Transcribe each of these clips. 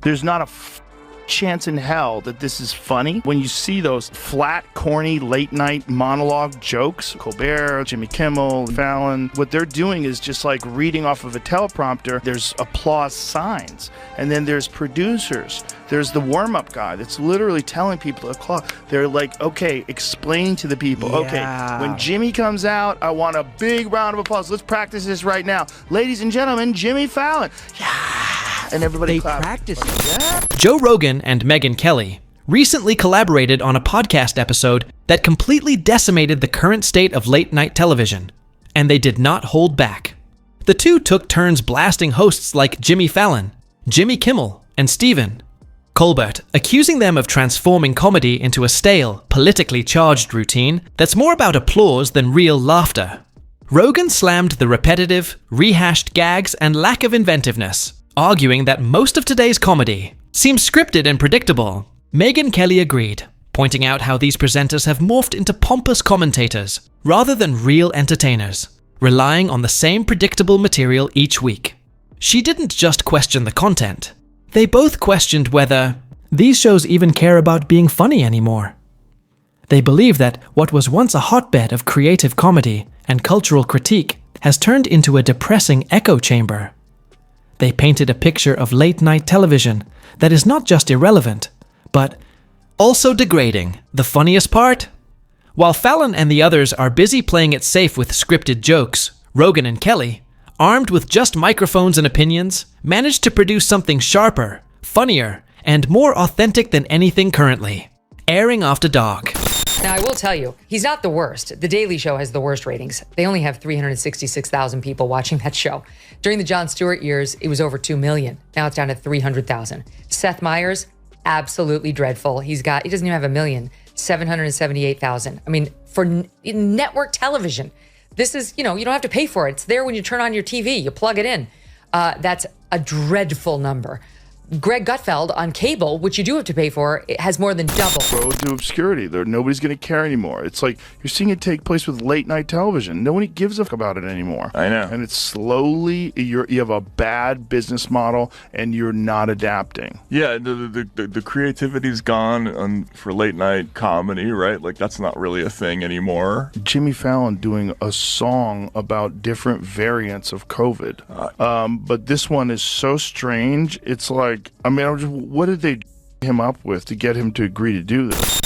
There's not a chance in hell that this is funny. When you see those flat, corny, late-night monologue jokes, Colbert, Jimmy Kimmel, Fallon, what they're doing is just like reading off of a teleprompter. There's applause signs, and then there's producers. There's the warm-up guy that's literally telling people to clap. They're like, okay, explain to the people. Yeah. Okay, when Jimmy comes out, I want a big round of applause. Let's practice this right now. Ladies and gentlemen, Jimmy Fallon. Yeah. And everybody claps. Practice it. Yeah. Joe Rogan and Megyn Kelly recently collaborated on a podcast episode that completely decimated the current state of late-night television, and they did not hold back. The two took turns blasting hosts like Jimmy Fallon, Jimmy Kimmel, and Stephen Colbert, accusing them of transforming comedy into a stale, politically charged routine that's more about applause than real laughter. Rogan slammed the repetitive, rehashed gags and lack of inventiveness, arguing that most of today's comedy seems scripted and predictable. Megyn Kelly agreed, pointing out how these presenters have morphed into pompous commentators rather than real entertainers, relying on the same predictable material each week. She didn't just question the content. They both questioned whether these shows even care about being funny anymore. They believe that what was once a hotbed of creative comedy and cultural critique has turned into a depressing echo chamber. They painted a picture of late-night television that is not just irrelevant, but also degrading. The funniest part? While Fallon and the others are busy playing it safe with scripted jokes, Rogan and Kelly, armed with just microphones and opinions, managed to produce something sharper, funnier, and more authentic than anything currently. Airing after dark. Now, I will tell you, he's not the worst. The Daily Show has the worst ratings. They only have 366,000 people watching that show. During the Jon Stewart years, it was over 2 million. Now it's down to 300,000. Seth Meyers, absolutely dreadful. He doesn't even have 1 million, 778,000. I mean, for network television, this is, you don't have to pay for it. It's there when you turn on your TV, you plug it in. That's a dreadful number. Greg Gutfeld on cable, which you do have to pay for, it has more than double. Road to obscurity. Nobody's going to care anymore. It's like you're seeing it take place with late night television. Nobody gives a fuck about it anymore. I know. And it's slowly, you have a bad business model and you're not adapting. Yeah, the creativity's gone for late night comedy, right? Like that's not really a thing anymore. Jimmy Fallon doing a song about different variants of COVID. But this one is so strange. It's like, what did they him up with to get him to agree to do this?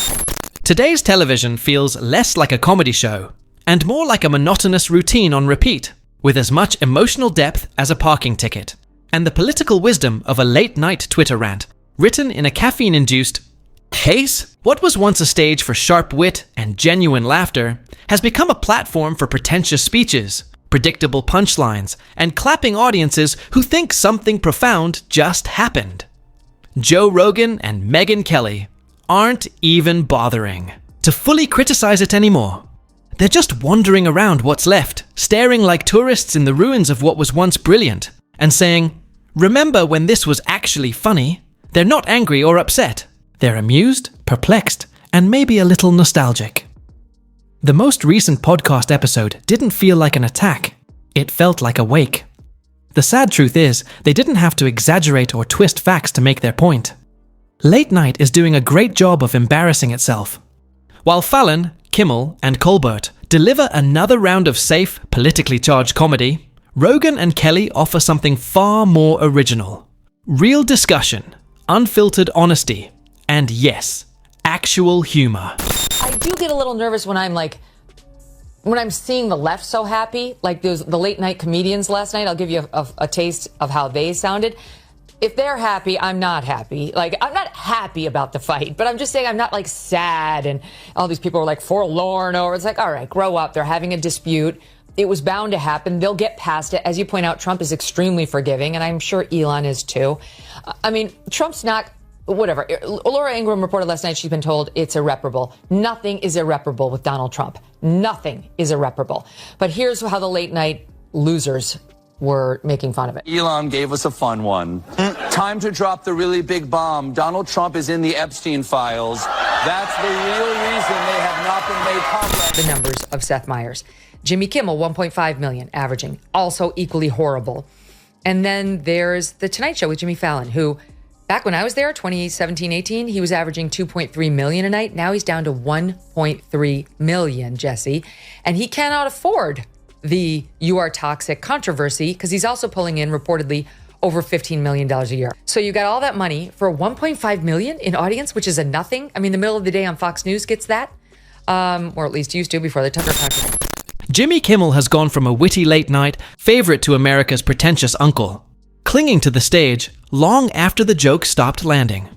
Today's television feels less like a comedy show and more like a monotonous routine on repeat, with as much emotional depth as a parking ticket, and the political wisdom of a late-night Twitter rant, written in a caffeine-induced pace. What was once a stage for sharp wit and genuine laughter has become a platform for pretentious speeches, predictable punchlines, and clapping audiences who think something profound just happened. Joe Rogan and Megyn Kelly aren't even bothering to fully criticize it anymore. They're just wandering around what's left, staring like tourists in the ruins of what was once brilliant, and saying, "Remember when this was actually funny?" They're not angry or upset. They're amused, perplexed, and maybe a little nostalgic. The most recent podcast episode didn't feel like an attack. It felt like a wake. The sad truth is, they didn't have to exaggerate or twist facts to make their point. Late night is doing a great job of embarrassing itself. While Fallon, Kimmel, and Colbert deliver another round of safe, politically charged comedy, Rogan and Kelly offer something far more original. Real discussion, unfiltered honesty, and yes, actual humor. I do get a little nervous when I'm seeing the left so happy, like the late night comedians last night. I'll give you a taste of how they sounded. If they're happy, I'm not happy. Like, I'm not happy about the fight, but I'm just saying I'm not like sad and all these people are like forlorn over. It's like, all right, grow up. They're having a dispute. It was bound to happen. They'll get past it. As you point out, Trump is extremely forgiving, and I'm sure Elon is too. I mean, Trump's not... Whatever. Laura Ingraham reported last night she's been told it's irreparable. Nothing is irreparable with Donald Trump. Nothing is irreparable. But here's how the late night losers were making fun of it. Elon gave us a fun one. Time to drop the really big bomb. Donald Trump is in the Epstein files. That's the real reason they have not been made public. The numbers of Seth Meyers. Jimmy Kimmel, 1.5 million averaging. Also equally horrible. And then there's The Tonight Show with Jimmy Fallon, who... Back when I was there, 2017-18, he was averaging 2.3 million a night. Now he's down to 1.3 million, Jesse. And he cannot afford the "you are toxic" controversy because he's also pulling in reportedly over $15 million a year. So you got all that money for 1.5 million in audience, which is a nothing. I mean, the middle of the day on Fox News gets that, or at least used to before the Tucker controversy. Jimmy Kimmel has gone from a witty late-night favorite to America's pretentious uncle, clinging to the stage long after the joke stopped landing.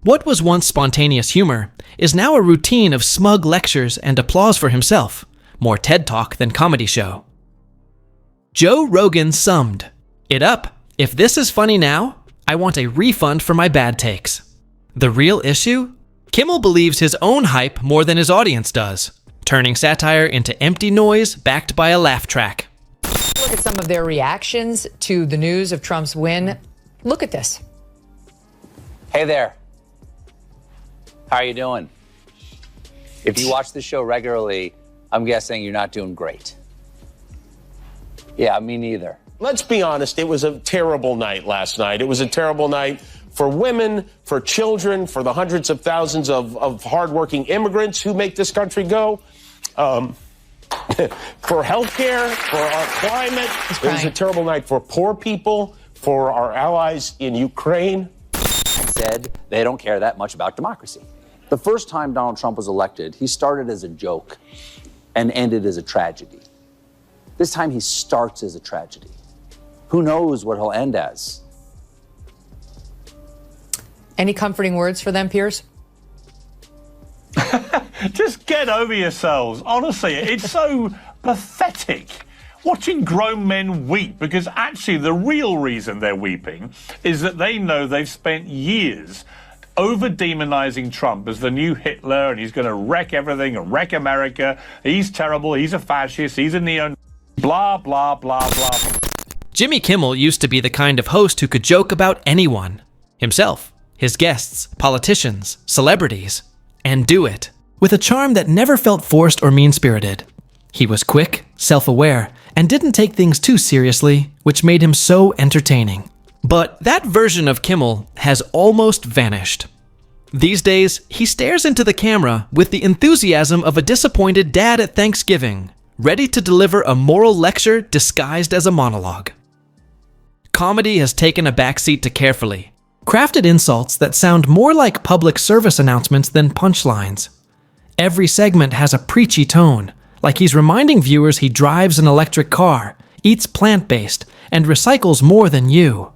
What was once spontaneous humor is now a routine of smug lectures and applause for himself, more TED Talk than comedy show. Joe Rogan summed it up. If this is funny now, I want a refund for my bad takes. The real issue? Kimmel believes his own hype more than his audience does, turning satire into empty noise backed by a laugh track. Look at some of their reactions to the news of Trump's win. Look at this. Hey there. How are you doing? If you watch the show regularly, I'm guessing you're not doing great. Yeah, me neither. Let's be honest, it was a terrible night last night. It was a terrible night for women, for children, for the hundreds of thousands of hardworking immigrants who make this country go. For healthcare, for our climate. It was a terrible night for poor people, for our allies in Ukraine. Said they don't care that much about democracy. The first time Donald Trump was elected, he started as a joke and ended as a tragedy. This time he starts as a tragedy. Who knows what he'll end as? Any comforting words for them, Piers? Just get over yourselves. Honestly, it's so pathetic watching grown men weep, because actually the real reason they're weeping is that they know they've spent years over-demonizing Trump as the new Hitler, and he's going to wreck everything and wreck America. He's terrible. He's a fascist. He's a neo... Blah, blah, blah, blah. Jimmy Kimmel used to be the kind of host who could joke about anyone. Himself, his guests, politicians, celebrities. And do it with a charm that never felt forced or mean-spirited. He was quick, self-aware, and didn't take things too seriously, which made him so entertaining. But that version of Kimmel has almost vanished. These days, he stares into the camera with the enthusiasm of a disappointed dad at Thanksgiving, ready to deliver a moral lecture disguised as a monologue. Comedy has taken a backseat to carefully crafted insults that sound more like public service announcements than punchlines. Every segment has a preachy tone, like he's reminding viewers he drives an electric car, eats plant-based, and recycles more than you.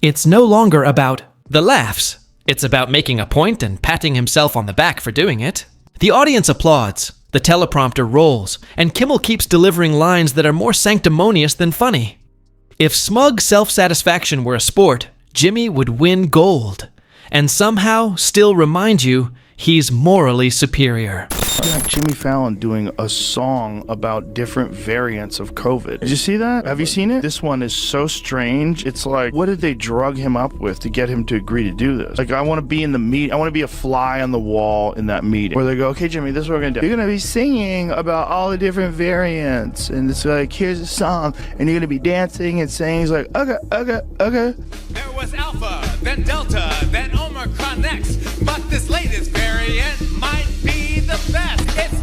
It's no longer about the laughs. It's about making a point and patting himself on the back for doing it. The audience applauds, the teleprompter rolls, and Kimmel keeps delivering lines that are more sanctimonious than funny. If smug self-satisfaction were a sport, Jimmy would win gold, and somehow still remind you he's morally superior. Yeah, Jimmy Fallon doing a song about different variants of COVID. Did you see that? Have you seen it? This one is so strange. It's like, what did they drug him up with to get him to agree to do this? Like, I want to be in the meet. I want to be a fly on the wall in that meeting where they go, okay, Jimmy, this is what we're going to do. You're going to be singing about all the different variants. And it's like, here's a song. And you're going to be dancing and saying, he's like, okay. There was Alpha, then Delta, then Omicron next. But this latest variant might be the best. It's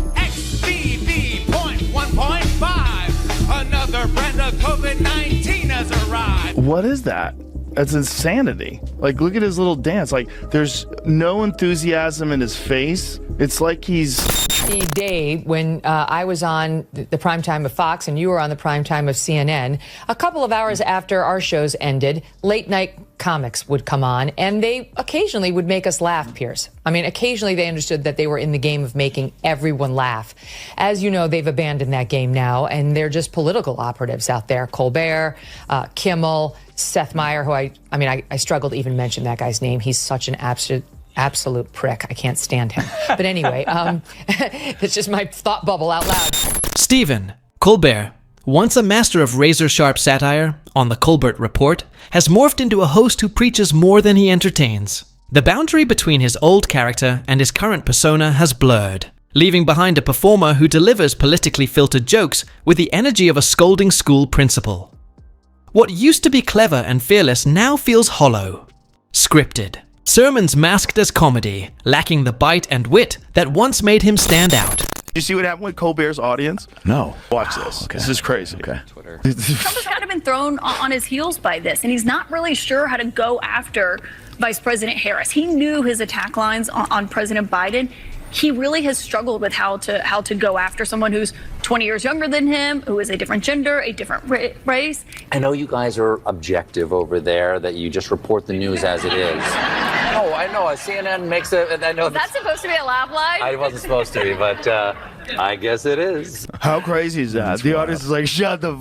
XBB.1.5. Another brand of COVID-19 has arrived. What is that? That's insanity. Like, look at his little dance. Like, there's no enthusiasm in his face. It's like he's... The day when I was on the prime time of Fox and you were on the prime time of CNN, a couple of hours after our shows ended, late night comics would come on, and they occasionally would make us laugh, Piers. I mean, occasionally they understood that they were in the game of making everyone laugh. As you know, they've abandoned that game now, and they're just political operatives out there. Colbert, Kimmel, Seth Meyers, who I struggle to even mention that guy's name. He's such an absolute prick. I can't stand him. But anyway, it's just my thought bubble out loud. Stephen Colbert, once a master of razor-sharp satire on The Colbert Report, has morphed into a host who preaches more than he entertains. The boundary between his old character and his current persona has blurred, leaving behind a performer who delivers politically filtered jokes with the energy of a scolding school principal. What used to be clever and fearless now feels hollow. Scripted. Sermons masked as comedy, lacking the bite and wit that once made him stand out. Did you see what happened with Colbert's audience? No. Watch this. Okay. This is crazy. Okay. Trump has kind of been thrown on his heels by this, and he's not really sure how to go after Vice President Harris. He knew his attack lines on President Biden. He really has struggled with how to go after someone who's 20 years younger than him, who is a different gender, a different race. I know you guys are objective over there, that you just report the news as it is. No, I know. CNN makes it. I know. Is that supposed to be a laugh line? I wasn't supposed to be, but I guess it is. How crazy is that? The audience is like, shut the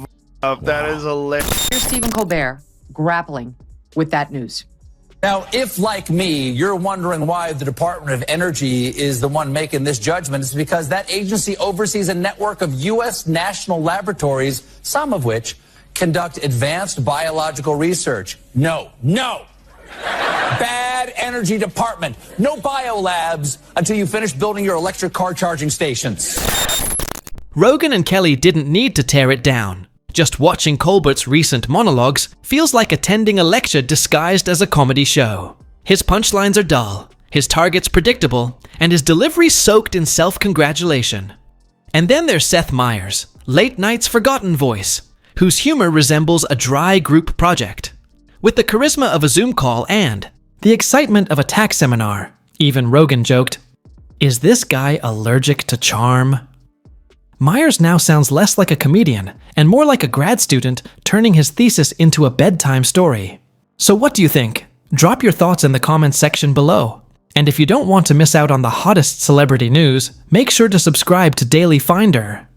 up. Wow. That is hilarious. Here's Stephen Colbert grappling with that news. Now, if, like me, you're wondering why the Department of Energy is the one making this judgment, it's because that agency oversees a network of U.S. national laboratories, some of which conduct advanced biological research. No. Bad energy department. No biolabs until you finish building your electric car charging stations. Rogan and Kelly didn't need to tear it down. Just watching Colbert's recent monologues feels like attending a lecture disguised as a comedy show. His punchlines are dull, his targets predictable, and his delivery soaked in self-congratulation. And then there's Seth Meyers, late night's forgotten voice, whose humor resembles a dry group project. With the charisma of a Zoom call and the excitement of a tax seminar, even Rogan joked, "Is this guy allergic to charm?" Meyers now sounds less like a comedian and more like a grad student turning his thesis into a bedtime story. So what do you think? Drop your thoughts in the comments section below. And if you don't want to miss out on the hottest celebrity news, make sure to subscribe to Daily Finder.